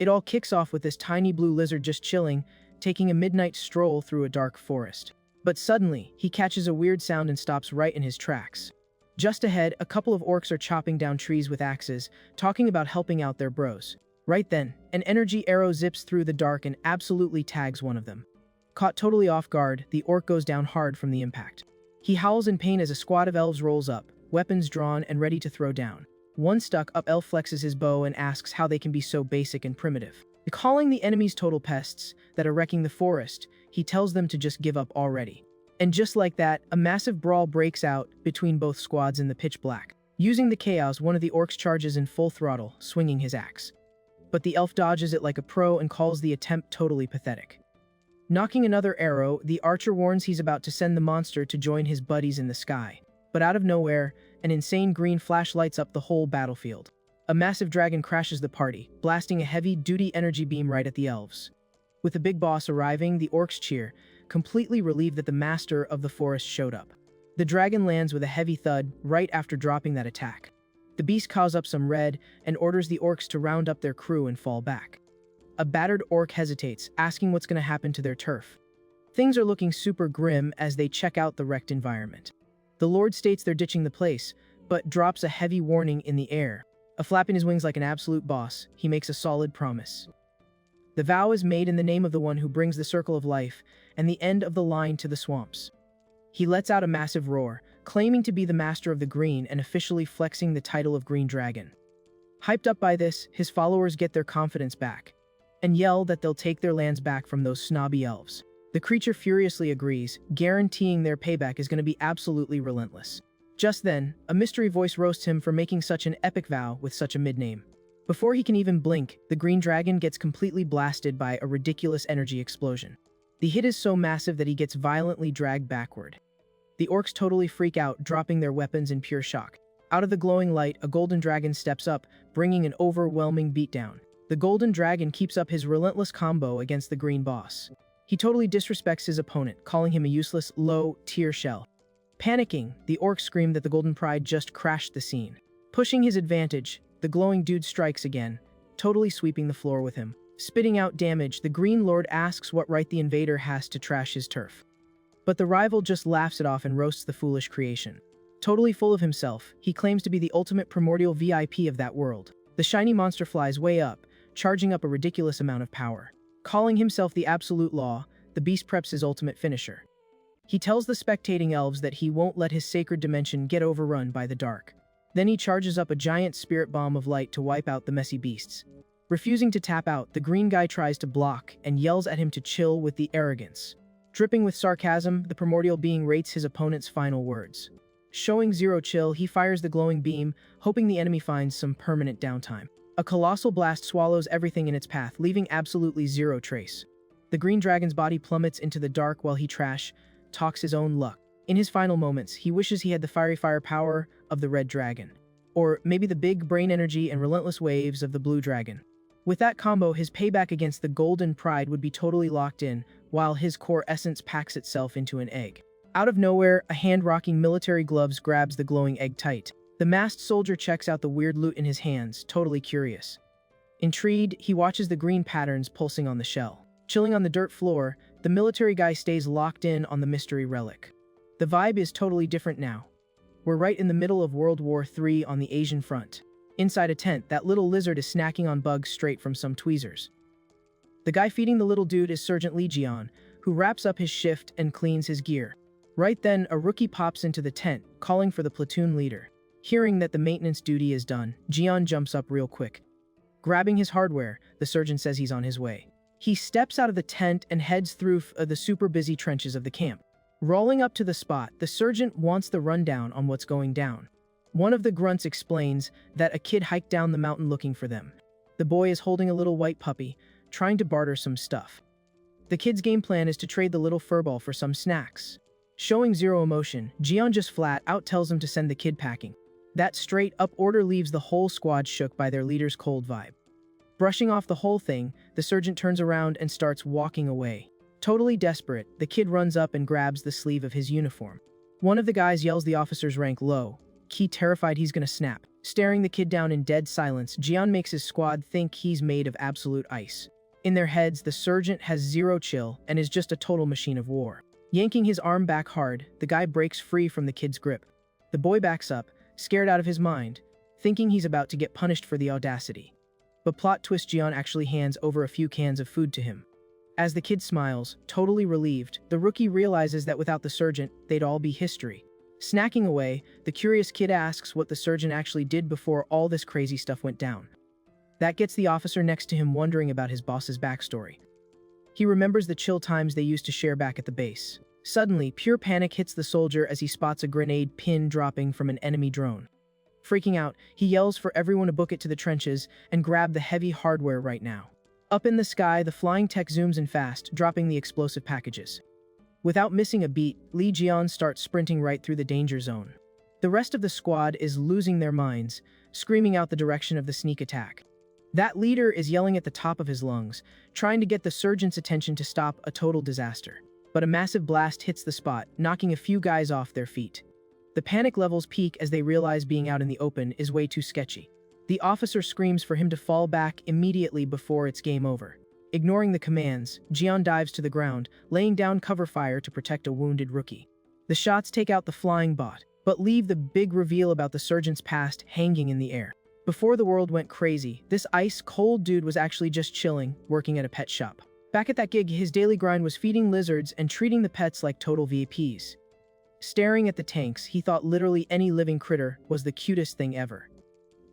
It all kicks off with this tiny blue lizard just chilling, taking a midnight stroll through a dark forest. But suddenly, he catches a weird sound and stops right in his tracks. Just ahead, a couple of orcs are chopping down trees with axes, talking about helping out their bros. Right then, an energy arrow zips through the dark and absolutely tags one of them. Caught totally off guard, the orc goes down hard from the impact. He howls in pain as a squad of elves rolls up, weapons drawn and ready to throw down. One stuck-up elf flexes his bow and asks how they can be so basic and primitive. Calling the enemies total pests that are wrecking the forest, he tells them to just give up already. And just like that, a massive brawl breaks out between both squads in the pitch black. Using the chaos, one of the orcs charges in full throttle, swinging his axe. But the elf dodges it like a pro and calls the attempt totally pathetic. Knocking another arrow, the archer warns he's about to send the monster to join his buddies in the sky. But out of nowhere, an insane green flash lights up the whole battlefield. A massive dragon crashes the party, blasting a heavy-duty energy beam right at the elves. With the big boss arriving, the orcs cheer, completely relieved that the master of the forest showed up. The dragon lands with a heavy thud right after dropping that attack. The beast calls up some red and orders the orcs to round up their crew and fall back. A battered orc hesitates, asking what's going to happen to their turf. Things are looking super grim as they check out the wrecked environment. The lord states they're ditching the place, but drops a heavy warning in the air. A flap in his wings like an absolute boss, he makes a solid promise. The vow is made in the name of the one who brings the circle of life and the end of the line to the swamps. He lets out a massive roar, claiming to be the master of the green and officially flexing the title of Green Dragon. Hyped up by this, his followers get their confidence back and yell that they'll take their lands back from those snobby elves. The creature furiously agrees, guaranteeing their payback is going to be absolutely relentless. Just then, a mystery voice roasts him for making such an epic vow with such a mid-name. Before he can even blink, the green dragon gets completely blasted by a ridiculous energy explosion. The hit is so massive that he gets violently dragged backward. The orcs totally freak out, dropping their weapons in pure shock. Out of the glowing light, a golden dragon steps up, bringing an overwhelming beatdown. The golden dragon keeps up his relentless combo against the green boss. He totally disrespects his opponent, calling him a useless, low-tier shell. Panicking, the orcs scream that the golden pride just crashed the scene. Pushing his advantage, the glowing dude strikes again, totally sweeping the floor with him. Spitting out damage, the Green Lord asks what right the invader has to trash his turf. But the rival just laughs it off and roasts the foolish creation. Totally full of himself, he claims to be the ultimate primordial VIP of that world. The shiny monster flies way up, charging up a ridiculous amount of power. Calling himself the absolute law, the beast preps his ultimate finisher. He tells the spectating elves that he won't let his sacred dimension get overrun by the dark. Then he charges up a giant spirit bomb of light to wipe out the messy beasts. Refusing to tap out, the green guy tries to block and yells at him to chill with the arrogance. Dripping with sarcasm, the primordial being rates his opponent's final words. Showing zero chill, he fires the glowing beam, hoping the enemy finds some permanent downtime. A colossal blast swallows everything in its path, leaving absolutely zero trace. The green dragon's body plummets into the dark while he talks his own luck. In his final moments, he wishes he had the fiery fire power of the red dragon. Or maybe the big brain energy and relentless waves of the blue dragon. With that combo, his payback against the golden pride would be totally locked in, while his core essence packs itself into an egg. Out of nowhere, a hand rocking military gloves grabs the glowing egg tight. The masked soldier checks out the weird loot in his hands, totally curious. Intrigued, he watches the green patterns pulsing on the shell. Chilling on the dirt floor, the military guy stays locked in on the mystery relic. The vibe is totally different now. We're right in the middle of World War III on the Asian front. Inside a tent, that little lizard is snacking on bugs straight from some tweezers. The guy feeding the little dude is Sergeant Legion, who wraps up his shift and cleans his gear. Right then, a rookie pops into the tent, calling for the platoon leader. Hearing that the maintenance duty is done, Gion jumps up real quick. Grabbing his hardware, the sergeant says he's on his way. He steps out of the tent and heads through the super busy trenches of the camp. Rolling up to the spot, the sergeant wants the rundown on what's going down. One of the grunts explains that a kid hiked down the mountain looking for them. The boy is holding a little white puppy, trying to barter some stuff. The kid's game plan is to trade the little furball for some snacks. Showing zero emotion, Gion just flat out tells him to send the kid packing. That straight-up order leaves the whole squad shook by their leader's cold vibe. Brushing off the whole thing, the sergeant turns around and starts walking away. Totally desperate, the kid runs up and grabs the sleeve of his uniform. One of the guys yells the officer's rank low, Key terrified he's gonna snap. Staring the kid down in dead silence, Jian makes his squad think he's made of absolute ice. In their heads, the sergeant has zero chill and is just a total machine of war. Yanking his arm back hard, the guy breaks free from the kid's grip. The boy backs up, scared out of his mind, thinking he's about to get punished for the audacity. But plot twist, Jian actually hands over a few cans of food to him. As the kid smiles, totally relieved, the rookie realizes that without the sergeant, they'd all be history. Snacking away, the curious kid asks what the sergeant actually did before all this crazy stuff went down. That gets the officer next to him wondering about his boss's backstory. He remembers the chill times they used to share back at the base. Suddenly, pure panic hits the soldier as he spots a grenade pin dropping from an enemy drone. Freaking out, he yells for everyone to book it to the trenches and grab the heavy hardware right now. Up in the sky, the flying tech zooms in fast, dropping the explosive packages. Without missing a beat, Li Jian starts sprinting right through the danger zone. The rest of the squad is losing their minds, screaming out the direction of the sneak attack. That leader is yelling at the top of his lungs, trying to get the sergeant's attention to stop a total disaster. But a massive blast hits the spot, knocking a few guys off their feet. The panic levels peak as they realize being out in the open is way too sketchy. The officer screams for him to fall back immediately before it's game over. Ignoring the commands, Jian dives to the ground, laying down cover fire to protect a wounded rookie. The shots take out the flying bot, but leave the big reveal about the sergeant's past hanging in the air. Before the world went crazy, this ice-cold dude was actually just chilling, working at a pet shop. Back at that gig, his daily grind was feeding lizards and treating the pets like total VIPs. Staring at the tanks, he thought literally any living critter was the cutest thing ever.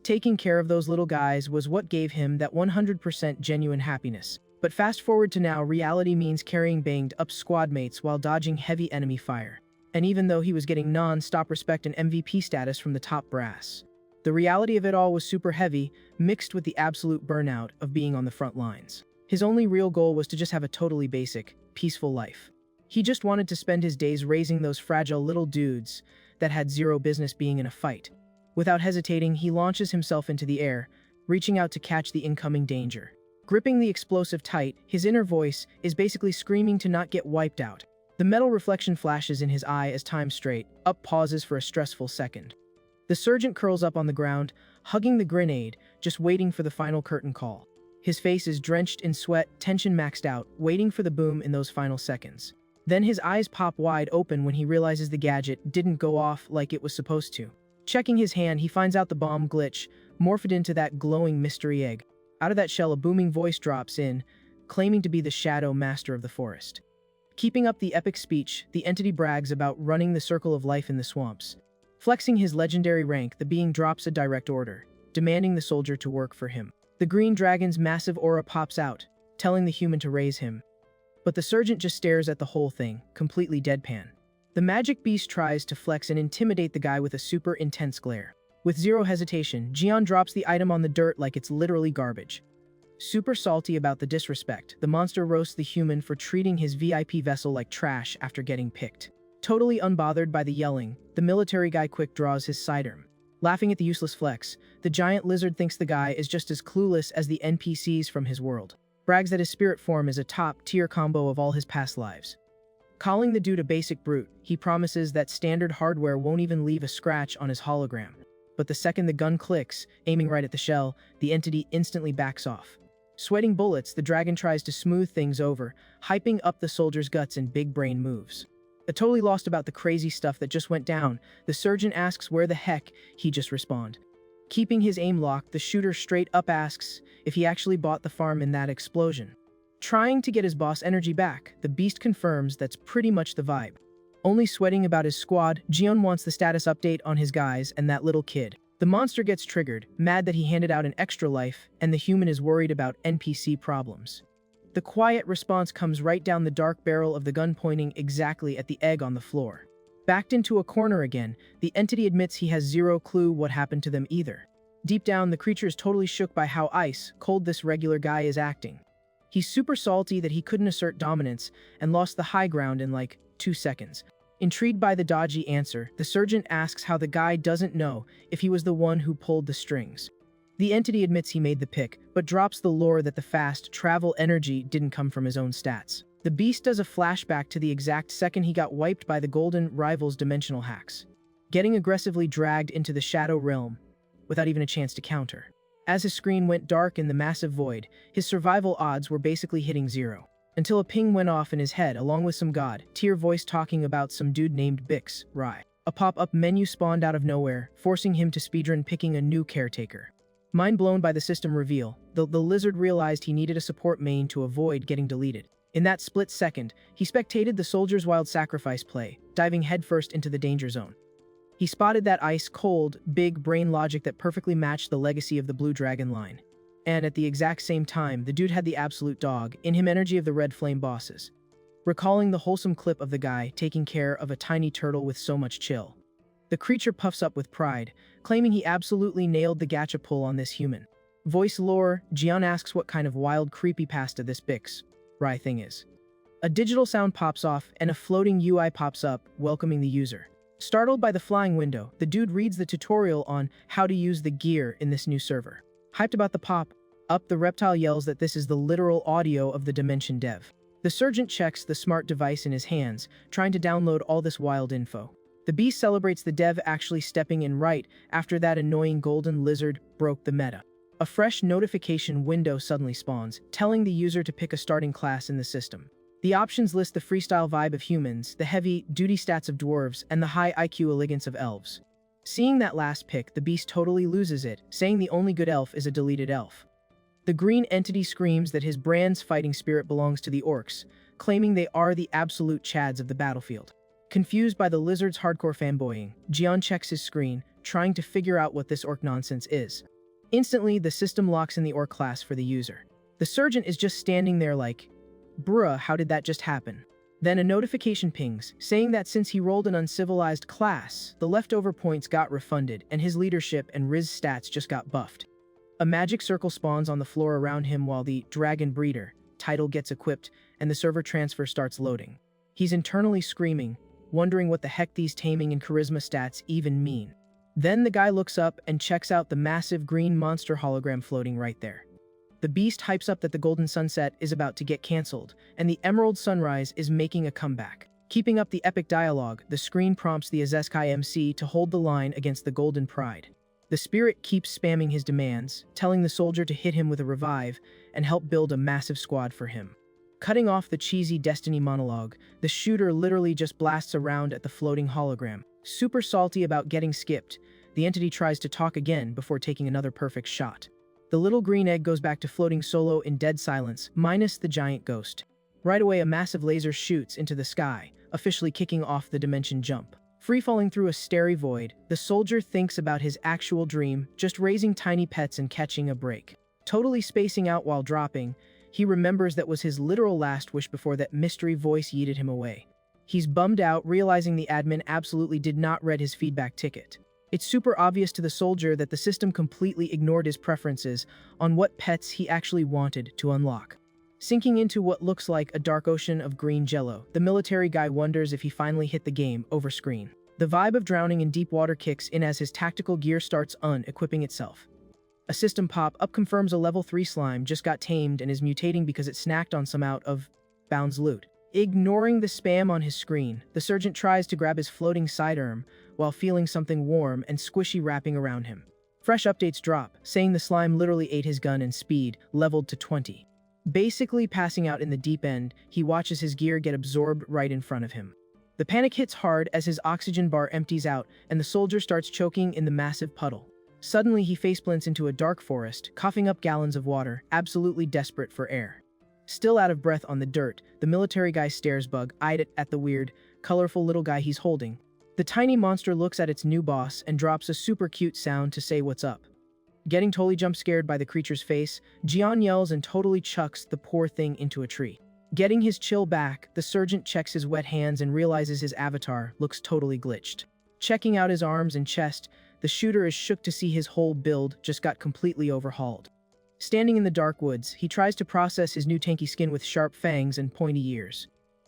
Taking care of those little guys was what gave him that 100% genuine happiness. But fast forward to now, reality means carrying banged up squad mates while dodging heavy enemy fire. And even though he was getting non-stop respect and MVP status from the top brass, the reality of it all was super heavy, mixed with the absolute burnout of being on the front lines. His only real goal was to just have a totally basic, peaceful life. He just wanted to spend his days raising those fragile little dudes that had zero business being in a fight. Without hesitating, he launches himself into the air, reaching out to catch the incoming danger. Gripping the explosive tight, his inner voice is basically screaming to not get wiped out. The metal reflection flashes in his eye as time straight up pauses for a stressful second. The sergeant curls up on the ground, hugging the grenade, just waiting for the final curtain call. His face is drenched in sweat, tension maxed out, waiting for the boom in those final seconds. Then his eyes pop wide open when he realizes the gadget didn't go off like it was supposed to. Checking his hand, he finds out the bomb glitch, morphed into that glowing mystery egg. Out of that shell, a booming voice drops in, claiming to be the shadow master of the forest. Keeping up the epic speech, the entity brags about running the circle of life in the swamps. Flexing his legendary rank, the being drops a direct order, demanding the soldier to work for him. The green dragon's massive aura pops out, telling the human to raise him. But the sergeant just stares at the whole thing, completely deadpan. The magic beast tries to flex and intimidate the guy with a super intense glare. With zero hesitation, Jian drops the item on the dirt like it's literally garbage. Super salty about the disrespect, the monster roasts the human for treating his VIP vessel like trash after getting picked. Totally unbothered by the yelling, the military guy quick draws his sidearm. Laughing at the useless flex, the giant lizard thinks the guy is just as clueless as the NPCs from his world. Brags that his spirit form is a top-tier combo of all his past lives. Calling the dude a basic brute, he promises that standard hardware won't even leave a scratch on his hologram. But the second the gun clicks, aiming right at the shell, the entity instantly backs off. Sweating bullets, the dragon tries to smooth things over, hyping up the soldier's guts and big brain moves. Totally lost about the crazy stuff that just went down, the sergeant asks where the heck he just respawned. Keeping his aim locked, the shooter straight up asks if he actually bought the farm in that explosion. Trying to get his boss energy back, the beast confirms that's pretty much the vibe. Only sweating about his squad, Jian wants the status update on his guys and that little kid. The monster gets triggered, mad that he handed out an extra life, and the human is worried about NPC problems. The quiet response comes right down the dark barrel of the gun, pointing exactly at the egg on the floor. Backed into a corner again, the entity admits he has zero clue what happened to them either. Deep down, the creature is totally shook by how ice-cold this regular guy is acting. He's super salty that he couldn't assert dominance and lost the high ground in like 2 seconds. Intrigued by the dodgy answer, the sergeant asks how the guy doesn't know if he was the one who pulled the strings. The entity admits he made the pick, but drops the lore that the fast travel energy didn't come from his own stats. The beast does a flashback to the exact second he got wiped by the Golden Rival's dimensional hacks. Getting aggressively dragged into the Shadow Realm, without even a chance to counter. As his screen went dark in the massive void, his survival odds were basically hitting zero. Until a ping went off in his head along with some god-tier voice talking about some dude named Bix, Rai. A pop-up menu spawned out of nowhere, forcing him to speedrun picking a new caretaker. Mind blown by the system reveal, the lizard realized he needed a support main to avoid getting deleted. In that split second, he spectated the soldier's wild sacrifice play, diving headfirst into the danger zone. He spotted that ice-cold, big brain logic that perfectly matched the legacy of the Blue Dragon line. And at the exact same time, the dude had the absolute dog in him energy of the Red Flame bosses. Recalling the wholesome clip of the guy taking care of a tiny turtle with so much chill. The creature puffs up with pride, claiming he absolutely nailed the gacha pull on this human. Voice lore, Jian asks what kind of wild creepypasta this Bix, Rai thing is. A digital sound pops off and a floating UI pops up, welcoming the user. Startled by the flying window, the dude reads the tutorial on how to use the gear in this new server. Hyped about the pop-up, the reptile yells that this is the literal audio of the Dimension dev. The sergeant checks the smart device in his hands, trying to download all this wild info. The beast celebrates the dev actually stepping in right after that annoying golden lizard broke the meta. A fresh notification window suddenly spawns, telling the user to pick a starting class in the system. The options list the freestyle vibe of humans, the heavy-duty stats of dwarves, and the high IQ elegance of elves. Seeing that last pick, the beast totally loses it, saying the only good elf is a deleted elf. The green entity screams that his brand's fighting spirit belongs to the orcs, claiming they are the absolute chads of the battlefield. Confused by the lizard's hardcore fanboying, Jian checks his screen, trying to figure out what this orc nonsense is. Instantly, the system locks in the orc class for the user. The sergeant is just standing there like, bruh, how did that just happen? Then a notification pings, saying that since he rolled an uncivilized class, the leftover points got refunded and his leadership and Riz stats just got buffed. A magic circle spawns on the floor around him while the Dragon Breeder title gets equipped and the server transfer starts loading. He's internally screaming, wondering what the heck these taming and charisma stats even mean. Then the guy looks up and checks out the massive green monster hologram floating right there. The beast hypes up that the golden sunset is about to get cancelled, and the emerald sunrise is making a comeback. Keeping up the epic dialogue, the screen prompts the Isekai MC to hold the line against the golden pride. The spirit keeps spamming his demands, telling the soldier to hit him with a revive and help build a massive squad for him. Cutting off the cheesy Destiny monologue, the shooter literally just blasts around at the floating hologram. Super salty about getting skipped, the entity tries to talk again before taking another perfect shot. The little green egg goes back to floating solo in dead silence, minus the giant ghost. Right away, a massive laser shoots into the sky, officially kicking off the dimension jump. Free-falling through a starry void, the soldier thinks about his actual dream, just raising tiny pets and catching a break. Totally spacing out while dropping, he remembers that was his literal last wish before that mystery voice yeeted him away. He's bummed out, realizing the admin absolutely did not read his feedback ticket. It's super obvious to the soldier that the system completely ignored his preferences on what pets he actually wanted to unlock. Sinking into what looks like a dark ocean of green jello, the military guy wonders if he finally hit the game over screen. The vibe of drowning in deep water kicks in as his tactical gear starts unequipping itself. A system pop-up confirms a level 3 slime just got tamed and is mutating because it snacked on some out of bounds loot. Ignoring the spam on his screen, the sergeant tries to grab his floating sidearm while feeling something warm and squishy wrapping around him. Fresh updates drop, saying the slime literally ate his gun and speed, leveled to 20. Basically passing out in the deep end, he watches his gear get absorbed right in front of him. The panic hits hard as his oxygen bar empties out and the soldier starts choking in the massive puddle. Suddenly he faceplants into a dark forest, coughing up gallons of water, absolutely desperate for air. Still out of breath on the dirt, the military guy stares bug-eyed at the weird, colorful little guy he's holding. The tiny monster looks at its new boss and drops a super cute sound to say what's up. Getting totally jump-scared by the creature's face, Jian yells and totally chucks the poor thing into a tree. Getting his chill back, the sergeant checks his wet hands and realizes his avatar looks totally glitched. Checking out his arms and chest, the shooter is shook to see his whole build just got completely overhauled. Standing in the dark woods, he tries to process his new tanky skin with sharp fangs and pointy ears.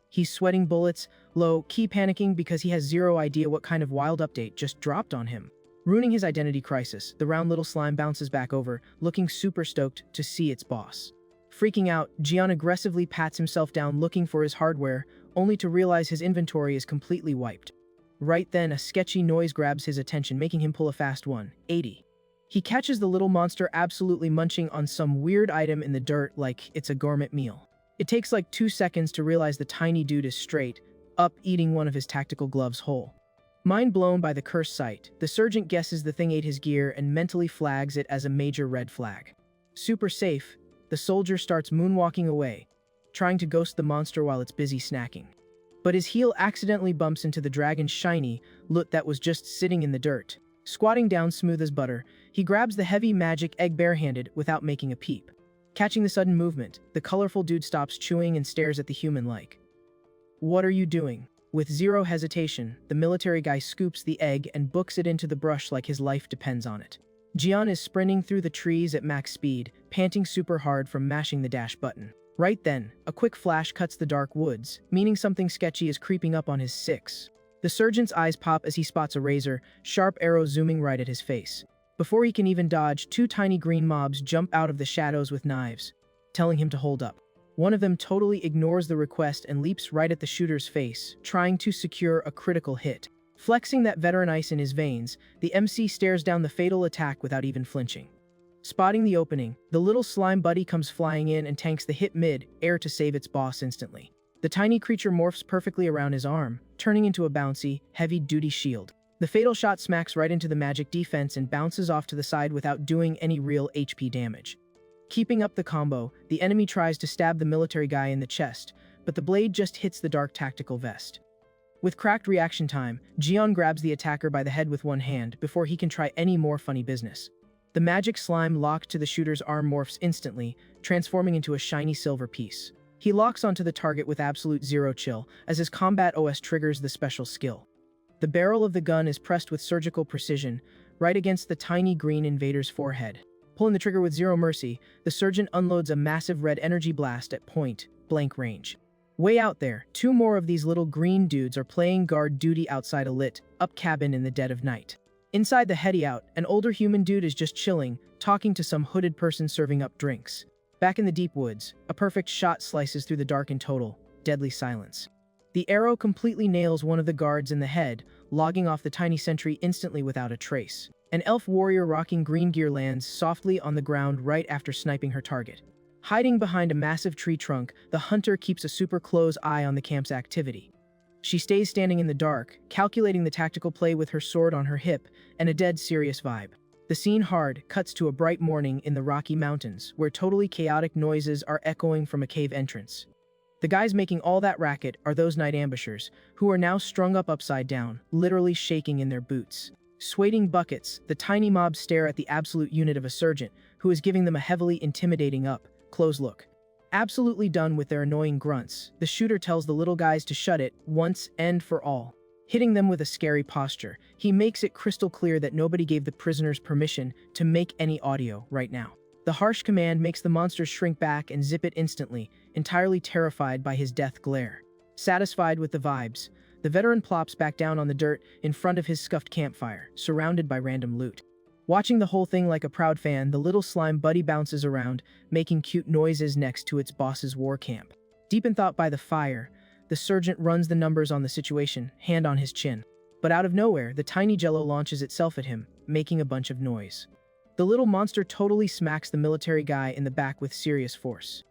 He's sweating bullets, low-key panicking because he has zero idea what kind of wild update just dropped on him. Ruining his identity crisis, the round little slime bounces back over, looking super stoked to see its boss. Freaking out, Jian aggressively pats himself down looking for his hardware, only to realize his inventory is completely wiped. Right then, a sketchy noise grabs his attention, making him pull a fast 180. He catches the little monster absolutely munching on some weird item in the dirt like it's a gourmet meal. It takes like 2 seconds to realize the tiny dude is straight up eating one of his tactical gloves whole. Mind blown by the cursed sight, the sergeant guesses the thing ate his gear and mentally flags it as a major red flag. Super safe, the soldier starts moonwalking away, trying to ghost the monster while it's busy snacking. But his heel accidentally bumps into the dragon's shiny loot that was just sitting in the dirt. Squatting down smooth as butter, he grabs the heavy magic egg barehanded without making a peep. Catching the sudden movement, the colorful dude stops chewing and stares at the human like, "What are you doing?" With zero hesitation, the military guy scoops the egg and books it into the brush like his life depends on it. Jian is sprinting through the trees at max speed, panting super hard from mashing the dash button. Right then, a quick flash cuts the dark woods, meaning something sketchy is creeping up on his six. The sergeant's eyes pop as he spots a razor, sharp arrow zooming right at his face. Before he can even dodge, 2 tiny green mobs jump out of the shadows with knives, telling him to hold up. One of them totally ignores the request and leaps right at the shooter's face, trying to secure a critical hit. Flexing that veteran ice in his veins, the MC stares down the fatal attack without even flinching. Spotting the opening, the little slime buddy comes flying in and tanks the hit mid-air to save its boss instantly. The tiny creature morphs perfectly around his arm, turning into a bouncy, heavy-duty shield. The fatal shot smacks right into the magic defense and bounces off to the side without doing any real HP damage. Keeping up the combo, the enemy tries to stab the military guy in the chest, but the blade just hits the dark tactical vest. With cracked reaction time, Jian grabs the attacker by the head with one hand before he can try any more funny business. The magic slime locked to the shooter's arm morphs instantly, transforming into a shiny silver piece. He locks onto the target with absolute zero chill, as his combat OS triggers the special skill. The barrel of the gun is pressed with surgical precision, right against the tiny green invader's forehead. Pulling the trigger with zero mercy, the sergeant unloads a massive red energy blast at point-blank range. Way out there, 2 more of these little green dudes are playing guard duty outside a lit-up cabin in the dead of night. Inside the heady-out, an older human dude is just chilling, talking to some hooded person serving up drinks. Back in the deep woods, a perfect shot slices through the dark and total, deadly silence. The arrow completely nails one of the guards in the head, logging off the tiny sentry instantly without a trace. An elf warrior rocking green gear lands softly on the ground right after sniping her target. Hiding behind a massive tree trunk, the hunter keeps a super close eye on the camp's activity. She stays standing in the dark, calculating the tactical play with her sword on her hip and a dead serious vibe. The scene hard cuts to a bright morning in the Rocky Mountains, where totally chaotic noises are echoing from a cave entrance. The guys making all that racket are those night ambushers, who are now strung up upside down, literally shaking in their boots. Sweating buckets, the tiny mobs stare at the absolute unit of a sergeant, who is giving them a heavily intimidating up-close look. Absolutely done with their annoying grunts, the shooter tells the little guys to shut it, once and for all. Hitting them with a scary posture, he makes it crystal clear that nobody gave the prisoners permission to make any audio right now. The harsh command makes the monsters shrink back and zip it instantly, entirely terrified by his death glare. Satisfied with the vibes, the veteran plops back down on the dirt in front of his scuffed campfire, surrounded by random loot. Watching the whole thing like a proud fan, the little slime buddy bounces around, making cute noises next to its boss's war camp. Deep in thought by the fire, the sergeant runs the numbers on the situation, hand on his chin. But out of nowhere, the tiny jello launches itself at him, making a bunch of noise. The little monster totally smacks the military guy in the back with serious force.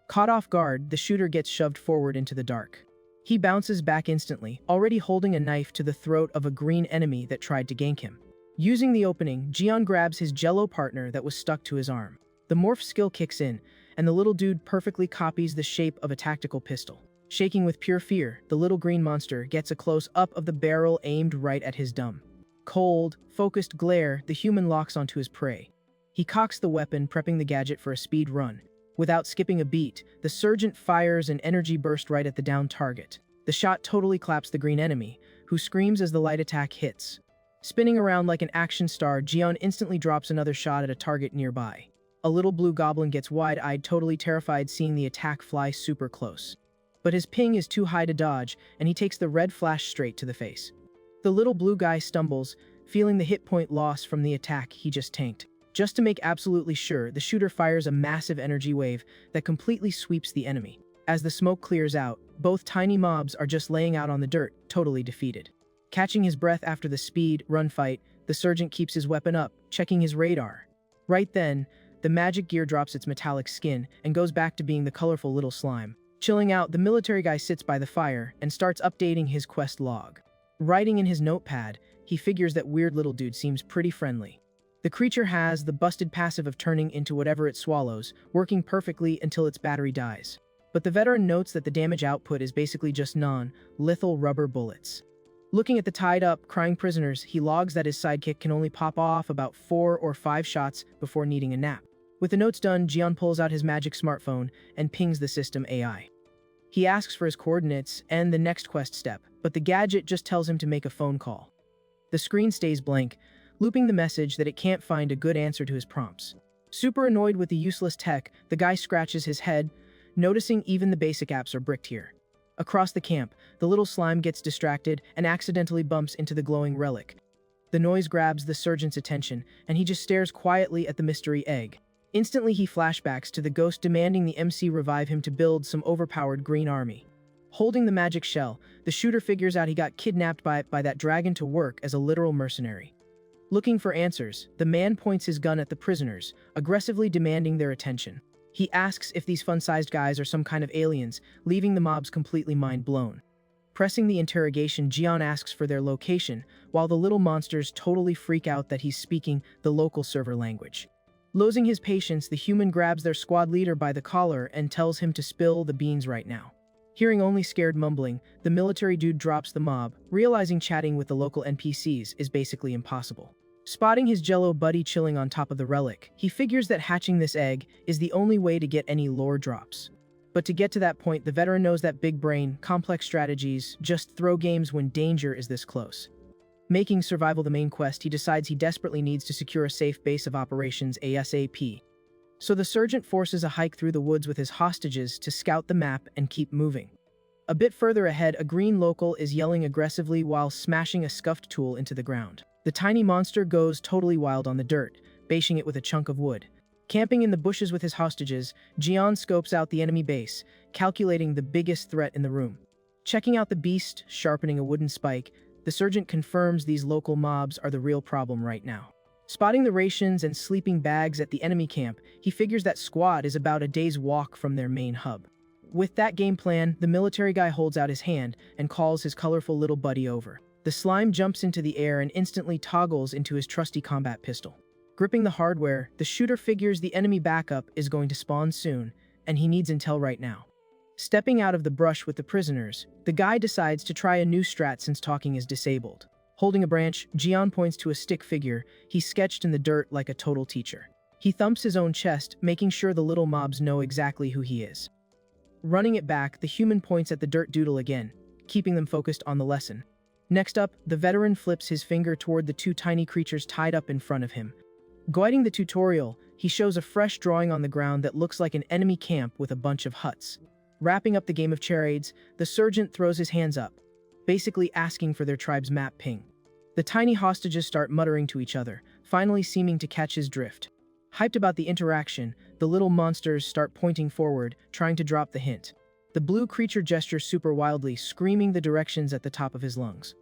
Caught off guard, the shooter gets shoved forward into the dark. He bounces back instantly, already holding a knife to the throat of a green enemy that tried to gank him. Using the opening, Jian grabs his jello partner that was stuck to his arm. The morph skill kicks in, and the little dude perfectly copies the shape of a tactical pistol. Shaking with pure fear, the little green monster gets a close-up of the barrel aimed right at his dumb. Cold, focused glare, the human locks onto his prey. He cocks the weapon, prepping the gadget for a speed run. Without skipping a beat, the sergeant fires an energy burst right at the downed target. The shot totally claps the green enemy, who screams as the light attack hits. Spinning around like an action star, Jian instantly drops another shot at a target nearby. A little blue goblin gets wide-eyed, totally terrified seeing the attack fly super close. But his ping is too high to dodge, and he takes the red flash straight to the face. The little blue guy stumbles, feeling the hit point loss from the attack he just tanked. Just to make absolutely sure, the shooter fires a massive energy wave that completely sweeps the enemy. As the smoke clears out, both tiny mobs are just laying out on the dirt, totally defeated. Catching his breath after the speed run fight, The sergeant keeps his weapon up, checking his radar. Right then, the magic gear drops its metallic skin and goes back to being the colorful little slime. Chilling out, the military guy sits by the fire and starts updating his quest log. Writing in his notepad, he figures that weird little dude seems pretty friendly. The creature has the busted passive of turning into whatever it swallows, working perfectly until its battery dies. But the veteran notes that the damage output is basically just non-lethal rubber bullets. Looking at the tied-up, crying prisoners, he logs that his sidekick can only pop off about 4 or 5 shots before needing a nap. With the notes done, Jian pulls out his magic smartphone and pings the system AI. He asks for his coordinates and the next quest step, but the gadget just tells him to make a phone call. The screen stays blank, looping the message that it can't find a good answer to his prompts. Super annoyed with the useless tech, the guy scratches his head, noticing even the basic apps are bricked here. Across the camp, the little slime gets distracted and accidentally bumps into the glowing relic. The noise grabs the sergeant's attention, and he just stares quietly at the mystery egg. Instantly, he flashbacks to the ghost demanding the MC revive him to build some overpowered green army. Holding the magic shell, the shooter figures out he got kidnapped by that dragon to work as a literal mercenary. Looking for answers, the man points his gun at the prisoners, aggressively demanding their attention. He asks if these fun-sized guys are some kind of aliens, leaving the mobs completely mind-blown. Pressing the interrogation, Jian asks for their location, while the little monsters totally freak out that he's speaking the local server language. Losing his patience, the human grabs their squad leader by the collar and tells him to spill the beans right now. Hearing only scared mumbling, the military dude drops the mob, realizing chatting with the local NPCs is basically impossible. Spotting his Jello buddy chilling on top of the relic, he figures that hatching this egg is the only way to get any lore drops. But to get to that point, the veteran knows that big brain, complex strategies just throw games when danger is this close. Making survival the main quest, he decides he desperately needs to secure a safe base of operations ASAP. So the sergeant forces a hike through the woods with his hostages to scout the map and keep moving. A bit further ahead, a green local is yelling aggressively while smashing a scuffed tool into the ground. The tiny monster goes totally wild on the dirt, bashing it with a chunk of wood. Camping in the bushes with his hostages, Jian scopes out the enemy base, calculating the biggest threat in the room. Checking out the beast, sharpening a wooden spike, the sergeant confirms these local mobs are the real problem right now. Spotting the rations and sleeping bags at the enemy camp, he figures that squad is about a day's walk from their main hub. With that game plan, the military guy holds out his hand and calls his colorful little buddy over. The slime jumps into the air and instantly toggles into his trusty combat pistol. Gripping the hardware, the shooter figures the enemy backup is going to spawn soon, and he needs intel right now. Stepping out of the brush with the prisoners, the guy decides to try a new strat since talking is disabled. Holding a branch, Jian points to a stick figure he sketched in the dirt like a total teacher. He thumps his own chest, making sure the little mobs know exactly who he is. Running it back, the human points at the dirt doodle again, keeping them focused on the lesson. Next up, the veteran flips his finger toward the two tiny creatures tied up in front of him. Guiding the tutorial, he shows a fresh drawing on the ground that looks like an enemy camp with a bunch of huts. Wrapping up the game of charades, the sergeant throws his hands up, basically asking for their tribe's map ping. The tiny hostages start muttering to each other, finally seeming to catch his drift. Hyped about the interaction, the little monsters start pointing forward, trying to drop the hint. The blue creature gestures super wildly, screaming the directions at the top of his lungs.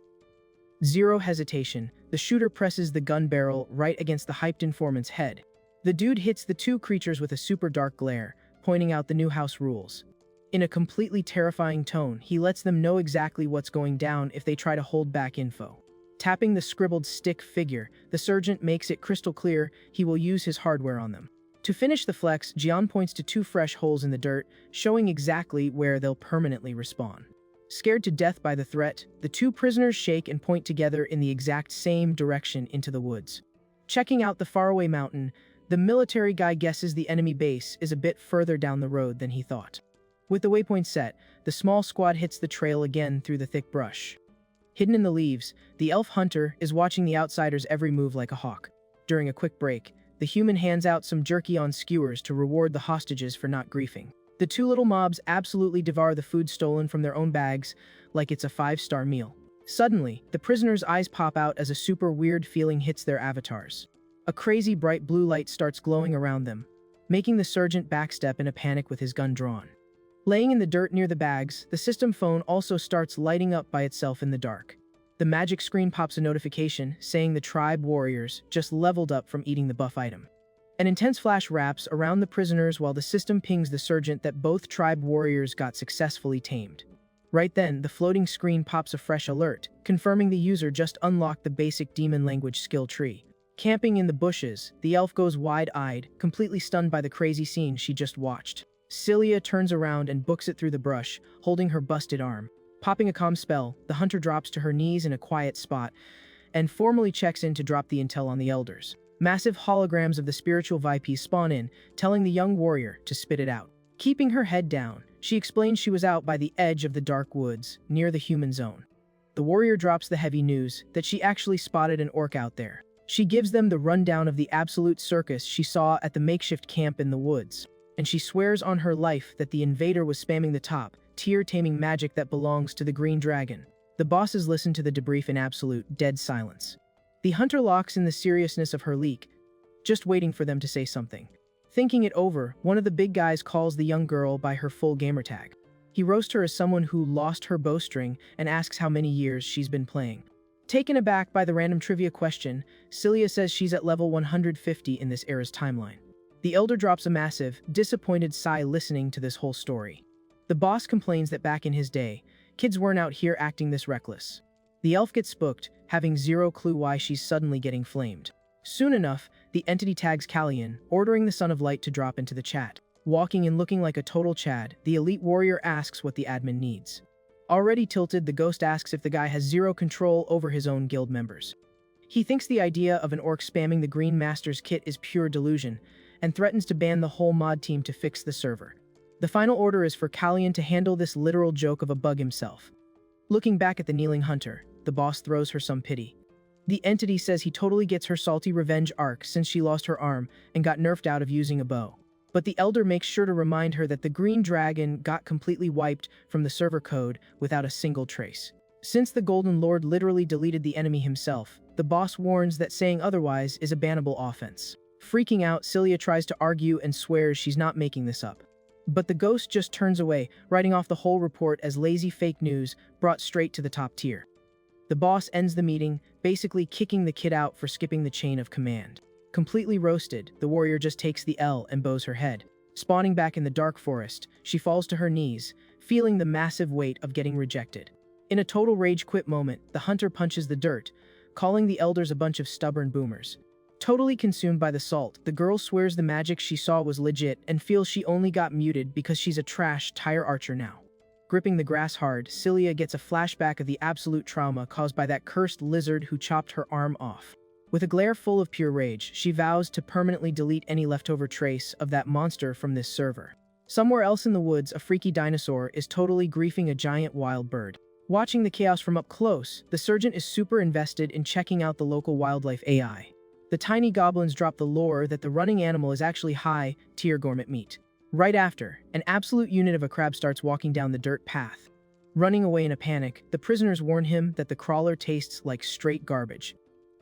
Zero hesitation, the shooter presses the gun barrel right against the hyped informant's head. The dude hits the two creatures with a super dark glare, pointing out the new house rules. In a completely terrifying tone, he lets them know exactly what's going down if they try to hold back info. Tapping the scribbled stick figure, the sergeant makes it crystal clear he will use his hardware on them. To finish the flex, Jian points to two fresh holes in the dirt, showing exactly where they'll permanently respawn. Scared to death by the threat, the two prisoners shake and point together in the exact same direction into the woods. Checking out the faraway mountain, the military guy guesses the enemy base is a bit further down the road than he thought. With the waypoint set, the small squad hits the trail again through the thick brush. Hidden in the leaves, the elf hunter is watching the outsider's every move like a hawk. During a quick break, the human hands out some jerky on skewers to reward the hostages for not griefing. The two little mobs absolutely devour the food stolen from their own bags like it's a 5-star meal. Suddenly, the prisoners' eyes pop out as a super weird feeling hits their avatars. A crazy bright blue light starts glowing around them, making the sergeant backstep in a panic with his gun drawn. Laying in the dirt near the bags, the system phone also starts lighting up by itself in the dark. The magic screen pops a notification saying the tribe warriors just leveled up from eating the buff item. An intense flash wraps around the prisoners while the system pings the sergeant that both tribe warriors got successfully tamed. Right then, the floating screen pops a fresh alert, confirming the user just unlocked the basic demon language skill tree. Camping in the bushes, the elf goes wide-eyed, completely stunned by the crazy scene she just watched. Cilia turns around and books it through the brush, holding her busted arm. Popping a calm spell, the hunter drops to her knees in a quiet spot and formally checks in to drop the intel on the elders. Massive holograms of the spiritual VIPs spawn in, telling the young warrior to spit it out. Keeping her head down, she explains she was out by the edge of the dark woods, near the human zone. The warrior drops the heavy news that she actually spotted an orc out there. She gives them the rundown of the absolute circus she saw at the makeshift camp in the woods, and she swears on her life that the invader was spamming the top, tier-taming magic that belongs to the green dragon. The bosses listen to the debrief in absolute, dead silence. The hunter locks in the seriousness of her leak, just waiting for them to say something. Thinking it over, one of the big guys calls the young girl by her full gamertag. He roasts her as someone who lost her bowstring and asks how many years she's been playing. Taken aback by the random trivia question, Cilia says she's at level 150 in this era's timeline. The elder drops a massive, disappointed sigh listening to this whole story. The boss complains that back in his day, kids weren't out here acting this reckless. The elf gets spooked, having zero clue why she's suddenly getting flamed. Soon enough, the entity tags Callian, ordering the Son of Light to drop into the chat. Walking and looking like a total Chad, the elite warrior asks what the admin needs. Already tilted, the ghost asks if the guy has zero control over his own guild members. He thinks the idea of an orc spamming the Green Master's kit is pure delusion, and threatens to ban the whole mod team to fix the server. The final order is for Callian to handle this literal joke of a bug himself. Looking back at the kneeling hunter, the boss throws her some pity. The entity says he totally gets her salty revenge arc since she lost her arm and got nerfed out of using a bow. But the elder makes sure to remind her that the green dragon got completely wiped from the server code without a single trace. Since the Golden Lord literally deleted the enemy himself, the boss warns that saying otherwise is a bannable offense. Freaking out, Cilia tries to argue and swears she's not making this up. But the ghost just turns away, writing off the whole report as lazy fake news brought straight to the top tier. The boss ends the meeting, basically kicking the kid out for skipping the chain of command. Completely roasted, the warrior just takes the L and bows her head. Spawning back in the dark forest, she falls to her knees, feeling the massive weight of getting rejected. In a total rage quit moment, the hunter punches the dirt, calling the elders a bunch of stubborn boomers. Totally consumed by the salt, the girl swears the magic she saw was legit and feels she only got muted because she's a trash tire archer now. Gripping the grass hard, Cilia gets a flashback of the absolute trauma caused by that cursed lizard who chopped her arm off. With a glare full of pure rage, she vows to permanently delete any leftover trace of that monster from this server. Somewhere else in the woods, a freaky dinosaur is totally griefing a giant wild bird. Watching the chaos from up close, the sergeant is super invested in checking out the local wildlife AI. The tiny goblins drop the lore that the running animal is actually high-tier gourmet meat. Right after, an absolute unit of a crab starts walking down the dirt path. Running away in a panic, the prisoners warn him that the crawler tastes like straight garbage.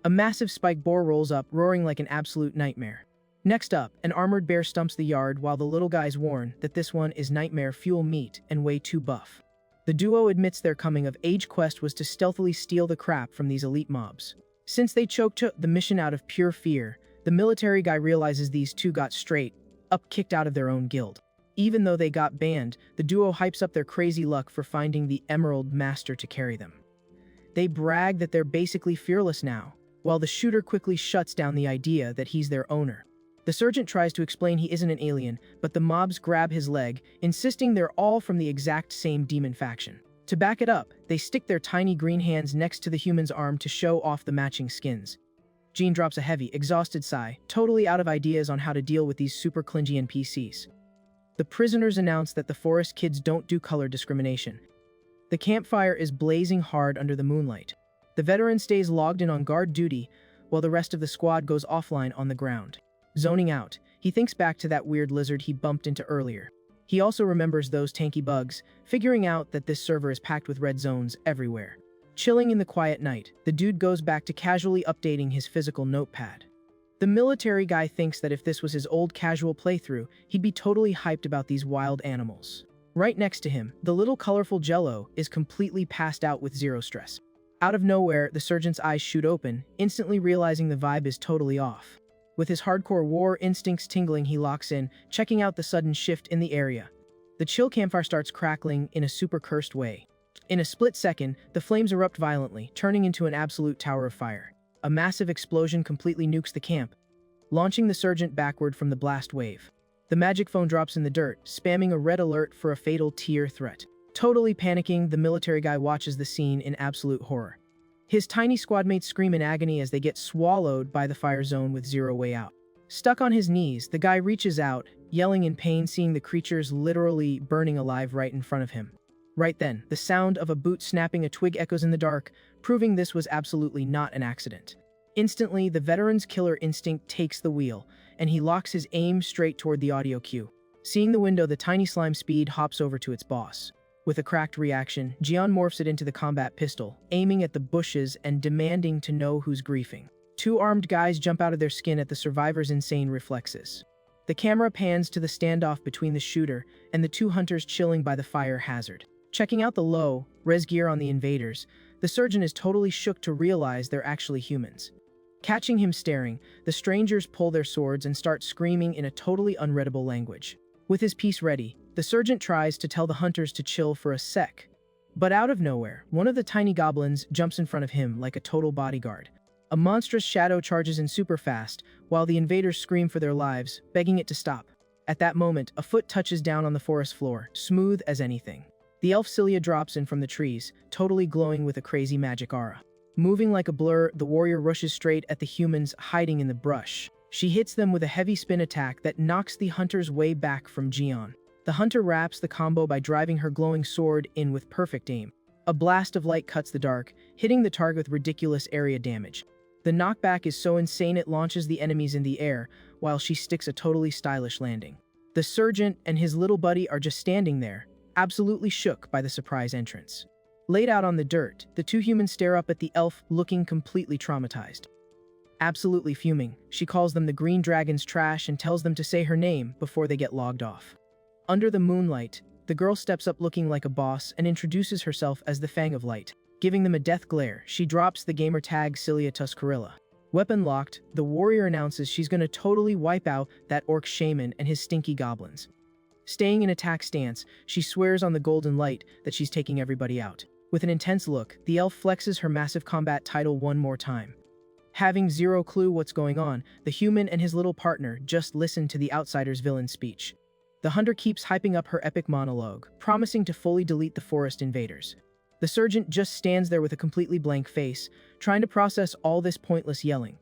A massive spike boar rolls up, roaring like an absolute nightmare. Next up, an armored bear stumps the yard while the little guys warn that this one is nightmare fuel meat and way too buff. The duo admits their coming-of-age quest was to stealthily steal the crap from these elite mobs. Since they choked the mission out of pure fear, the military guy realizes these two got straight up kicked out of their own guild. Even though they got banned, the duo hypes up their crazy luck for finding the Emerald Master to carry them. They brag that they're basically fearless now, while the shooter quickly shuts down the idea that he's their owner. The sergeant tries to explain he isn't an alien, but the mobs grab his leg, insisting they're all from the exact same demon faction. To back it up, they stick their tiny green hands next to the human's arm to show off the matching skins. Jean drops a heavy, exhausted sigh, totally out of ideas on how to deal with these super clingy NPCs. The prisoners announce that the forest kids don't do color discrimination. The campfire is blazing hard under the moonlight. The veteran stays logged in on guard duty, while the rest of the squad goes offline on the ground. Zoning out, he thinks back to that weird lizard he bumped into earlier. He also remembers those tanky bugs, figuring out that this server is packed with red zones everywhere. Chilling in the quiet night, the dude goes back to casually updating his physical notepad. The military guy thinks that if this was his old casual playthrough, he'd be totally hyped about these wild animals. Right next to him, the little colorful Jello is completely passed out with zero stress. Out of nowhere, the surgeon's eyes shoot open, instantly realizing the vibe is totally off. With his hardcore war instincts tingling, he locks in, checking out the sudden shift in the area. The chill campfire starts crackling in a super cursed way. In a split second, the flames erupt violently, turning into an absolute tower of fire. A massive explosion completely nukes the camp, launching the sergeant backward from the blast wave. The magic phone drops in the dirt, spamming a red alert for a fatal tier threat. Totally panicking, the military guy watches the scene in absolute horror. His tiny squadmates scream in agony as they get swallowed by the fire zone with zero way out. Stuck on his knees, the guy reaches out, yelling in pain, seeing the creatures literally burning alive right in front of him. Right then, the sound of a boot snapping a twig echoes in the dark, proving this was absolutely not an accident. Instantly, the veteran's killer instinct takes the wheel, and he locks his aim straight toward the audio cue. Seeing the window, the tiny slime speed hops over to its boss. With a cracked reaction, Jian morphs it into the combat pistol, aiming at the bushes and demanding to know who's griefing. Two armed guys jump out of their skin at the survivor's insane reflexes. The camera pans to the standoff between the shooter and the two hunters chilling by the fire hazard. Checking out the low res gear on the invaders, the surgeon is totally shook to realize they're actually humans. Catching him staring, the strangers pull their swords and start screaming in a totally unreadable language. With his piece ready, the sergeant tries to tell the hunters to chill for a sec. But out of nowhere, one of the tiny goblins jumps in front of him like a total bodyguard. A monstrous shadow charges in super fast, while the invaders scream for their lives, begging it to stop. At that moment, a foot touches down on the forest floor, smooth as anything. The elf Cilia drops in from the trees, totally glowing with a crazy magic aura. Moving like a blur, the warrior rushes straight at the humans hiding in the brush. She hits them with a heavy spin attack that knocks the hunters way back from Jian. The hunter wraps the combo by driving her glowing sword in with perfect aim. A blast of light cuts the dark, hitting the target with ridiculous area damage. The knockback is so insane it launches the enemies in the air, while she sticks a totally stylish landing. The sergeant and his little buddy are just standing there, absolutely shook by the surprise entrance. Laid out on the dirt, the two humans stare up at the elf, looking completely traumatized. Absolutely fuming, she calls them the green dragons trash and tells them to say her name before they get logged off. Under the moonlight, the girl steps up looking like a boss and introduces herself as the Fang of Light. Giving them a death glare, she drops the gamer tag Cilia Tuscarilla. Weapon locked, the warrior announces she's gonna totally wipe out that orc shaman and his stinky goblins. Staying in attack stance, she swears on the golden light that she's taking everybody out. With an intense look, the elf flexes her massive combat title one more time. Having zero clue what's going on, the human and his little partner just listen to the outsider's villain speech. The hunter keeps hyping up her epic monologue, promising to fully delete the forest invaders. The sergeant just stands there with a completely blank face, trying to process all this pointless yelling.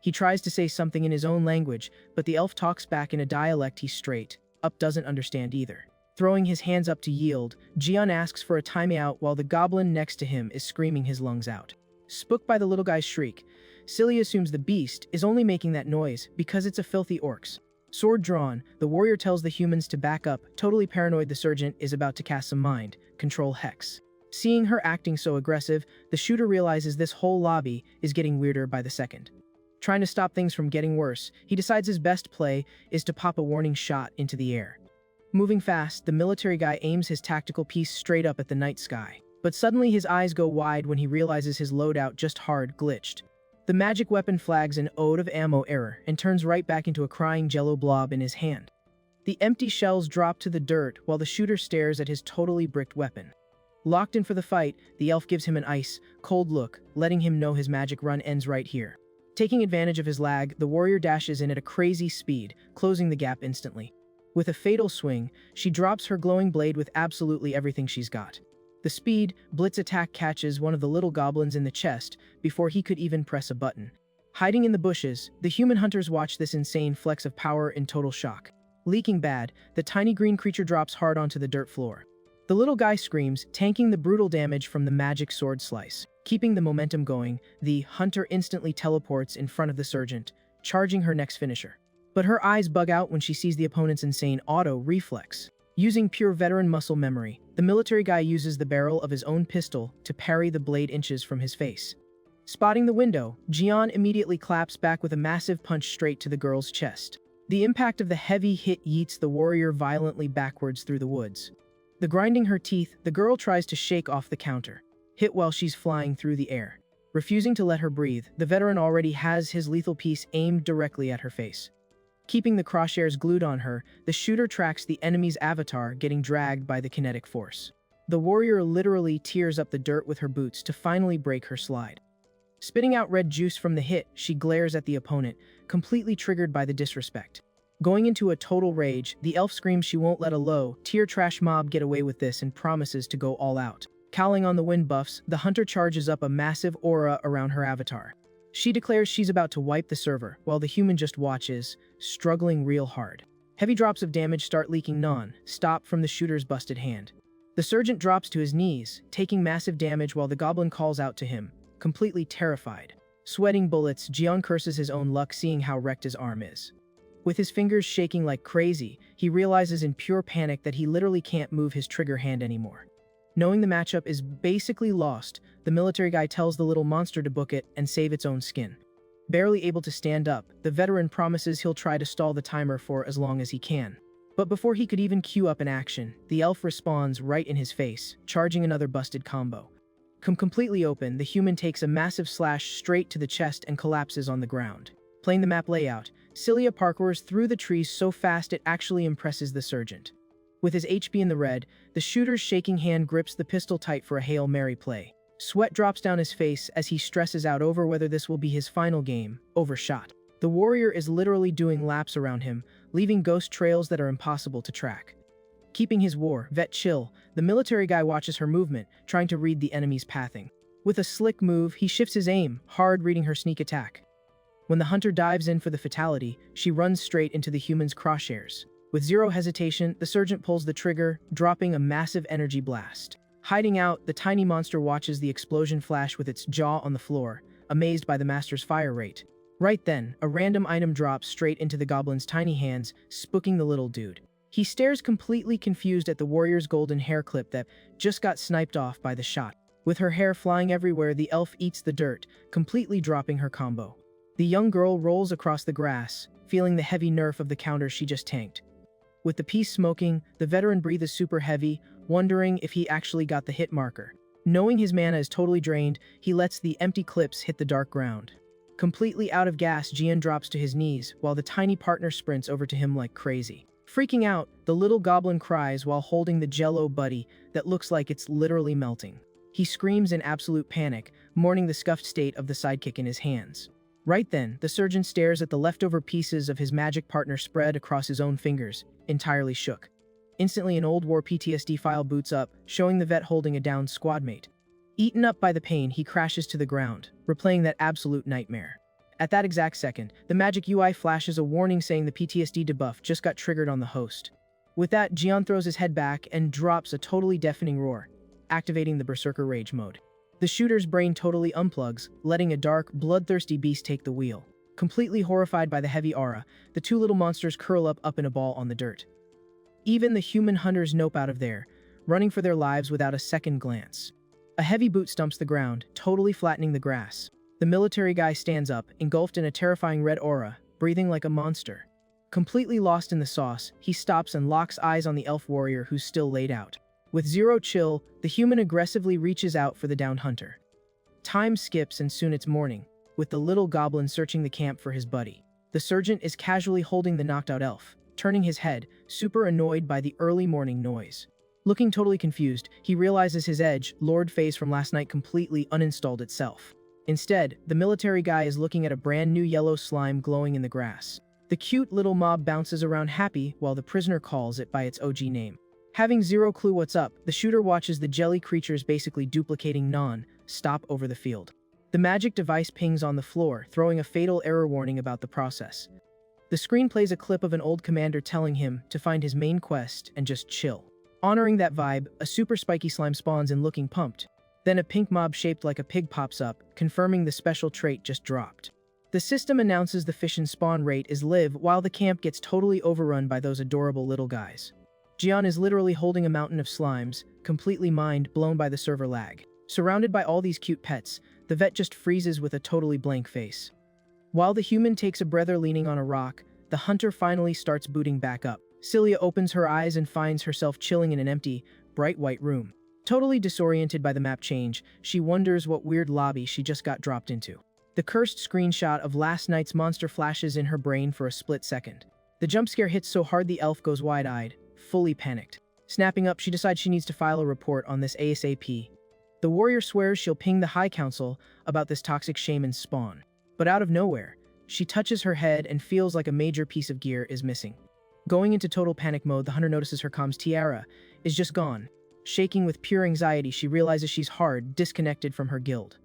He tries to say something in his own language, but the elf talks back in a dialect he straight up doesn't understand either. Throwing his hands up to yield, Jian asks for a timeout while the goblin next to him is screaming his lungs out. Spooked by the little guy's shriek, Cilia assumes the beast is only making that noise because it's a filthy orcs. Sword drawn, the warrior tells the humans to back up, totally paranoid the sergeant is about to cast some mind control hex. Seeing her acting so aggressive, the shooter realizes this whole lobby is getting weirder by the second. Trying to stop things from getting worse, he decides his best play is to pop a warning shot into the air. Moving fast, the military guy aims his tactical piece straight up at the night sky. But suddenly his eyes go wide when he realizes his loadout just hard glitched. The magic weapon flags an ode of ammo error and turns right back into a crying jello blob in his hand. The empty shells drop to the dirt while the shooter stares at his totally bricked weapon. Locked in for the fight, the elf gives him an ice, cold look, letting him know his magic run ends right here. Taking advantage of his lag, the warrior dashes in at a crazy speed, closing the gap instantly. With a fatal swing, she drops her glowing blade with absolutely everything she's got. The speed, blitz attack catches one of the little goblins in the chest before he could even press a button. Hiding in the bushes, the human hunters watch this insane flex of power in total shock. Leaking bad, the tiny green creature drops hard onto the dirt floor. The little guy screams, tanking the brutal damage from the magic sword slice. Keeping the momentum going, the hunter instantly teleports in front of the sergeant, charging her next finisher. But her eyes bug out when she sees the opponent's insane auto reflex. Using pure veteran muscle memory, the military guy uses the barrel of his own pistol to parry the blade inches from his face. Spotting the window, Jian immediately claps back with a massive punch straight to the girl's chest. The impact of the heavy hit yeets the warrior violently backwards through the woods. Grinding her teeth, the girl tries to shake off the counter. hit while she's flying through the air. Refusing to let her breathe, the veteran already has his lethal piece aimed directly at her face. Keeping the crosshairs glued on her, the shooter tracks the enemy's avatar getting dragged by the kinetic force. The warrior literally tears up the dirt with her boots to finally break her slide. Spitting out red juice from the hit, she glares at the opponent, completely triggered by the disrespect. Going into a total rage, the elf screams she won't let a low, tier trash mob get away with this and promises to go all out. Cowling on the wind buffs, the hunter charges up a massive aura around her avatar. She declares she's about to wipe the server, while the human just watches, struggling real hard. Heavy drops of damage start leaking non-stop from the shooter's busted hand. The sergeant drops to his knees, taking massive damage while the goblin calls out to him, completely terrified. Sweating bullets, Jian curses his own luck seeing how wrecked his arm is. With his fingers shaking like crazy, he realizes in pure panic that he literally can't move his trigger hand anymore. Knowing the matchup is basically lost, the military guy tells the little monster to book it and save its own skin. Barely able to stand up, the veteran promises he'll try to stall the timer for as long as he can. But before he could even queue up an action, the elf responds right in his face, charging another busted combo. Completely open, the human takes a massive slash straight to the chest and collapses on the ground. Playing the map layout, Cilia parkours through the trees so fast it actually impresses the sergeant. With his HP in the red, the shooter's shaking hand grips the pistol tight for a Hail Mary play. Sweat drops down his face as he stresses out over whether this will be his final game, overshot. The warrior is literally doing laps around him, leaving ghost trails that are impossible to track. Keeping his vet chill, the military guy watches her movement, trying to read the enemy's pathing. With a slick move, he shifts his aim, hard reading her sneak attack. When the hunter dives in for the fatality, she runs straight into the human's crosshairs. With zero hesitation, the sergeant pulls the trigger, dropping a massive energy blast. Hiding out, the tiny monster watches the explosion flash with its jaw on the floor, amazed by the master's fire rate. Right then, a random item drops straight into the goblin's tiny hands, spooking the little dude. He stares completely confused at the warrior's golden hair clip that just got sniped off by the shot. With her hair flying everywhere, the elf eats the dirt, completely dropping her combo. The young girl rolls across the grass, feeling the heavy nerf of the counter she just tanked. With the piece smoking, the veteran breathes super heavy, wondering if he actually got the hit marker. Knowing his mana is totally drained, he lets the empty clips hit the dark ground. Completely out of gas, Jian drops to his knees, while the tiny partner sprints over to him like crazy. Freaking out, the little goblin cries while holding the jello buddy that looks like it's literally melting. He screams in absolute panic, mourning the scuffed state of the sidekick in his hands. Right then, the surgeon stares at the leftover pieces of his magic partner spread across his own fingers, entirely shook. Instantly, an old war PTSD file boots up, showing the vet holding a downed squadmate. Eaten up by the pain, he crashes to the ground, replaying that absolute nightmare. At that exact second, the magic UI flashes a warning saying the PTSD debuff just got triggered on the host. With that, Jian throws his head back and drops a totally deafening roar, activating the Berserker Rage mode. The shooter's brain totally unplugs, letting a dark, bloodthirsty beast take the wheel. Completely horrified by the heavy aura, the two little monsters curl up in a ball on the dirt. Even the human hunters nope out of there, running for their lives without a second glance. A heavy boot stumps the ground, totally flattening the grass. The military guy stands up, engulfed in a terrifying red aura, breathing like a monster. Completely lost in the sauce, he stops and locks eyes on the elf warrior who's still laid out. With zero chill, the human aggressively reaches out for the downed hunter. Time skips and soon it's morning, with the little goblin searching the camp for his buddy. The sergeant is casually holding the knocked out elf, turning his head, super annoyed by the early morning noise. Looking totally confused, he realizes his edge, Lord phase from last night completely uninstalled itself. Instead, the military guy is looking at a brand new yellow slime glowing in the grass. The cute little mob bounces around happy while the prisoner calls it by its OG name. Having zero clue what's up, the shooter watches the jelly creatures basically duplicating non-stop over the field. The magic device pings on the floor, throwing a fatal error warning about the process. The screen plays a clip of an old commander telling him to find his main quest and just chill. Honoring that vibe, a super spiky slime spawns in looking pumped. Then a pink mob shaped like a pig pops up, confirming the special trait just dropped. The system announces the fission spawn rate is live while the camp gets totally overrun by those adorable little guys. Jian is literally holding a mountain of slimes, completely mind blown by the server lag. Surrounded by all these cute pets, the vet just freezes with a totally blank face. While the human takes a breather leaning on a rock, the hunter finally starts booting back up. Cilia opens her eyes and finds herself chilling in an empty, bright white room. Totally disoriented by the map change, she wonders what weird lobby she just got dropped into. The cursed screenshot of last night's monster flashes in her brain for a split second. The jump scare hits so hard the elf goes wide-eyed, fully panicked. Snapping up, she decides she needs to file a report on this ASAP. The warrior swears she'll ping the High Council about this toxic shaman's spawn. But out of nowhere, she touches her head and feels like a major piece of gear is missing. Going into total panic mode, the hunter notices her comms tiara is just gone. Shaking with pure anxiety, she realizes she's hard disconnected from her guild.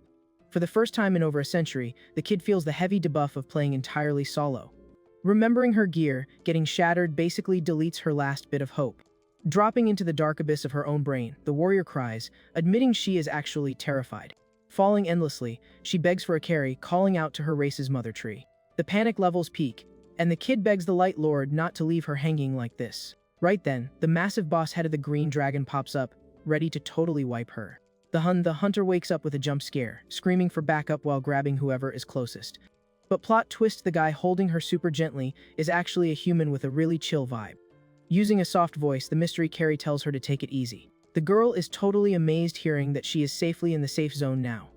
For the first time in over a century, the kid feels the heavy debuff of playing entirely solo. Remembering her gear getting shattered basically deletes her last bit of hope. Dropping into the dark abyss of her own brain, the warrior cries, admitting she is actually terrified. Falling endlessly, she begs for a carry, calling out to her race's mother tree. The panic levels peak, and the kid begs the Light Lord not to leave her hanging like this. Right then, the massive boss head of the green dragon pops up, ready to totally wipe her. The hunter wakes up with a jump scare, screaming for backup while grabbing whoever is closest. But plot twist, the guy holding her super gently is actually a human with a really chill vibe. Using a soft voice, the mystery carry tells her to take it easy. The girl is totally amazed hearing that she is safely in the safe zone now.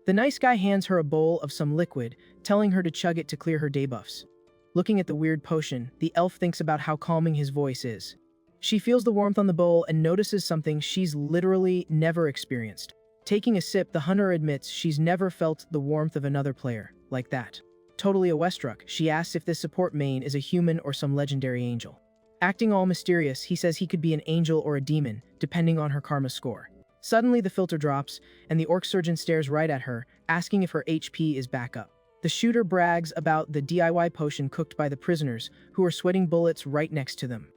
The nice guy hands her a bowl of some liquid, telling her to chug it to clear her debuffs. Looking at the weird potion, the elf thinks about how calming his voice is. She feels the warmth on the bowl and notices something she's literally never experienced. Taking a sip, the hunter admits she's never felt the warmth of another player like that. Totally awestruck, she asks if this support main is a human or some legendary angel. Acting all mysterious, he says he could be an angel or a demon, depending on her karma score. Suddenly the filter drops, and the orc surgeon stares right at her, asking if her HP is back up. The shooter brags about the DIY potion cooked by the prisoners, who are sweating bullets right next to them.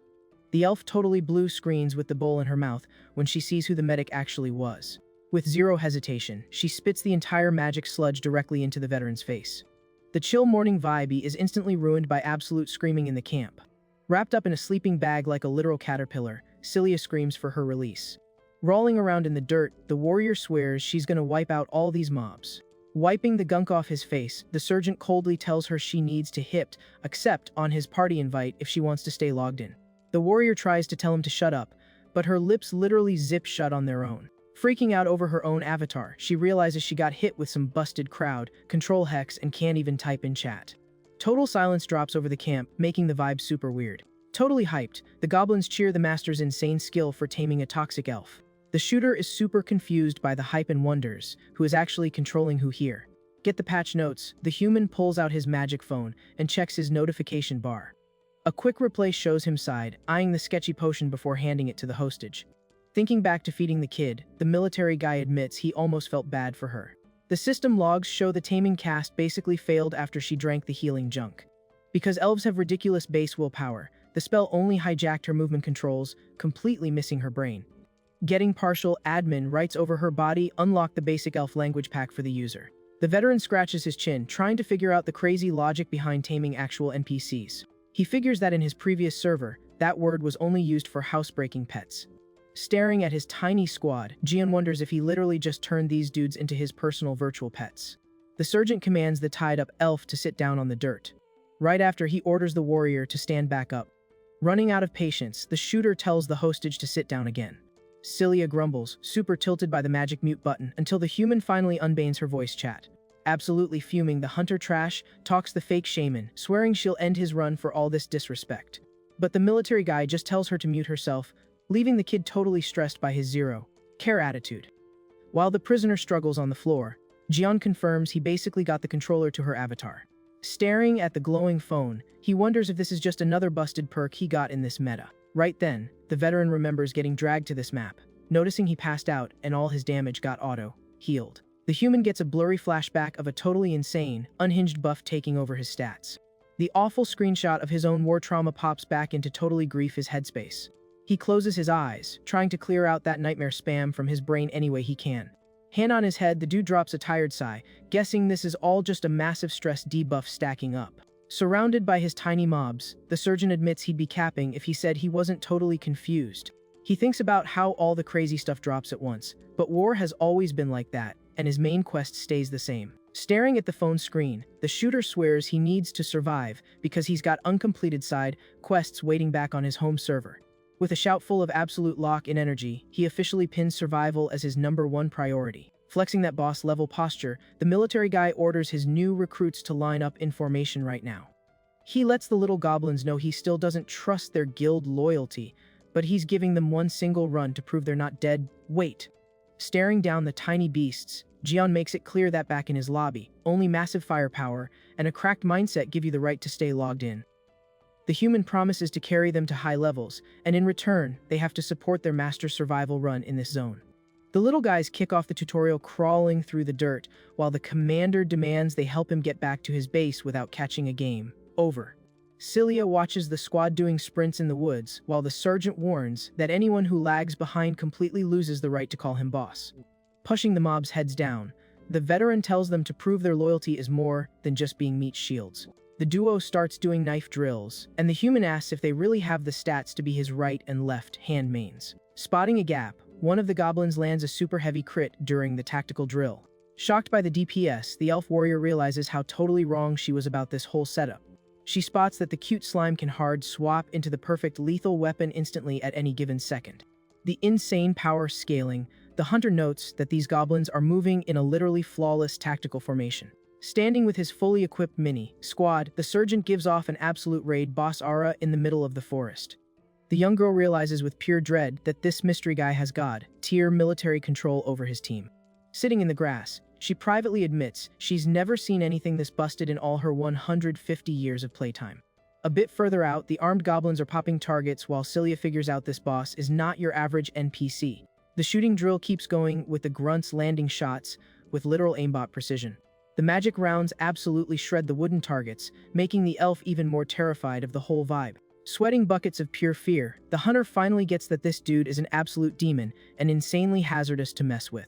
The elf totally blue screens with the bowl in her mouth when she sees who the medic actually was. With zero hesitation, she spits the entire magic sludge directly into the veteran's face. The chill morning vibe is instantly ruined by absolute screaming in the camp. Wrapped up in a sleeping bag like a literal caterpillar, Cilia screams for her release. Rolling around in the dirt, the warrior swears she's gonna wipe out all these mobs. Wiping the gunk off his face, the sergeant coldly tells her she needs to accept on his party invite if she wants to stay logged in. The warrior tries to tell him to shut up, but her lips literally zip shut on their own. Freaking out over her own avatar, she realizes she got hit with some busted crowd, control hex, and can't even type in chat. Total silence drops over the camp, making the vibe super weird. Totally hyped, the goblins cheer the master's insane skill for taming a toxic elf. The shooter is super confused by the hype and wonders who is actually controlling who here. Get the patch notes, the human pulls out his magic phone and checks his notification bar. A quick replay shows him side, eyeing the sketchy potion before handing it to the hostage. Thinking back to feeding the kid, the military guy admits he almost felt bad for her. The system logs show the taming cast basically failed after she drank the healing junk. Because elves have ridiculous base willpower, the spell only hijacked her movement controls, completely missing her brain. Getting partial, admin writes over her body unlocked the basic elf language pack for the user. The veteran scratches his chin, trying to figure out the crazy logic behind taming actual NPCs. He figures that in his previous server, that word was only used for housebreaking pets. Staring at his tiny squad, Jian wonders if he literally just turned these dudes into his personal virtual pets. The sergeant commands the tied-up elf to sit down on the dirt. Right after, he orders the warrior to stand back up. Running out of patience, the shooter tells the hostage to sit down again. Cilia grumbles, super tilted by the magic mute button, until the human finally unbanes her voice chat. Absolutely fuming, the hunter trash talks the fake shaman, swearing she'll end his run for all this disrespect. But the military guy just tells her to mute herself, leaving the kid totally stressed by his zero-care attitude. While the prisoner struggles on the floor, Jian confirms he basically got the controller to her avatar. Staring at the glowing phone, he wonders if this is just another busted perk he got in this meta. Right then, the veteran remembers getting dragged to this map, noticing he passed out and all his damage got auto-healed. The human gets a blurry flashback of a totally insane, unhinged buff taking over his stats. The awful screenshot of his own war trauma pops back into totally grief his headspace. He closes his eyes, trying to clear out that nightmare spam from his brain any way he can. Hand on his head, the dude drops a tired sigh, guessing this is all just a massive stress debuff stacking up. Surrounded by his tiny mobs, the surgeon admits he'd be capping if he said he wasn't totally confused. He thinks about how all the crazy stuff drops at once, but war has always been like that, and his main quest stays the same. Staring at the phone screen, the shooter swears he needs to survive because he's got uncompleted side quests waiting back on his home server. With a shout full of absolute lock-in energy, he officially pins survival as his #1 priority. Flexing that boss-level posture, the military guy orders his new recruits to line up in formation right now. He lets the little goblins know he still doesn't trust their guild loyalty, but he's giving them one single run to prove they're not dead. Wait. Staring down the tiny beasts, Jian makes it clear that back in his lobby, only massive firepower and a cracked mindset give you the right to stay logged in. The human promises to carry them to high levels, and in return, they have to support their master's survival run in this zone. The little guys kick off the tutorial crawling through the dirt, while the commander demands they help him get back to his base without catching a game. Over. Cilia watches the squad doing sprints in the woods, while the sergeant warns that anyone who lags behind completely loses the right to call him boss. Pushing the mobs heads down, the veteran tells them to prove their loyalty is more than just being meat shields. The duo starts doing knife drills, and the human asks if they really have the stats to be his right and left hand mains. Spotting a gap, one of the goblins lands a super heavy crit during the tactical drill. Shocked by the DPS, the elf warrior realizes how totally wrong she was about this whole setup. She spots that the cute slime can hard swap into the perfect lethal weapon instantly at any given second. The insane power scaling, the hunter notes that these goblins are moving in a literally flawless tactical formation. Standing with his fully equipped mini squad, the sergeant gives off an absolute raid boss aura in the middle of the forest. The young girl realizes with pure dread that this mystery guy has god-tier military control over his team. Sitting in the grass, she privately admits she's never seen anything this busted in all her 150 years of playtime. A bit further out, the armed goblins are popping targets while Cilia figures out this boss is not your average NPC. The shooting drill keeps going with the grunts landing shots with literal aimbot precision. The magic rounds absolutely shred the wooden targets, making the elf even more terrified of the whole vibe. Sweating buckets of pure fear, the hunter finally gets that this dude is an absolute demon and insanely hazardous to mess with.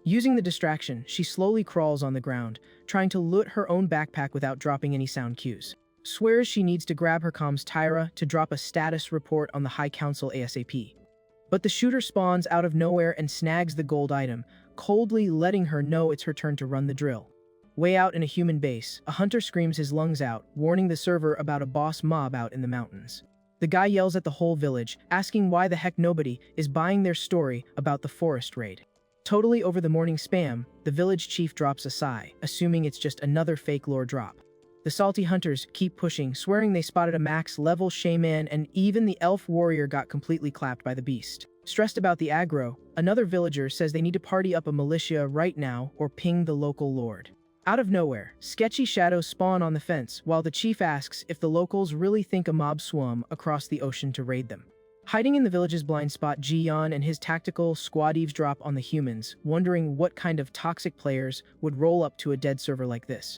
Using the distraction, she slowly crawls on the ground, trying to loot her own backpack without dropping any sound cues. Swears she needs to grab her comms Tyra to drop a status report on the High Council ASAP. But the shooter spawns out of nowhere and snags the gold item, coldly letting her know it's her turn to run the drill. Way out in a human base, a hunter screams his lungs out, warning the server about a boss mob out in the mountains. The guy yells at the whole village, asking why the heck nobody is buying their story about the forest raid. Totally over the morning spam, the village chief drops a sigh, assuming it's just another fake lore drop. The salty hunters keep pushing, swearing they spotted a max-level shaman, and even the elf warrior got completely clapped by the beast. Stressed about the aggro, another villager says they need to party up a militia right now or ping the local lord. Out of nowhere, sketchy shadows spawn on the fence, while the chief asks if the locals really think a mob swam across the ocean to raid them. Hiding in the village's blind spot, Jian and his tactical squad eavesdrop on the humans, wondering what kind of toxic players would roll up to a dead server like this.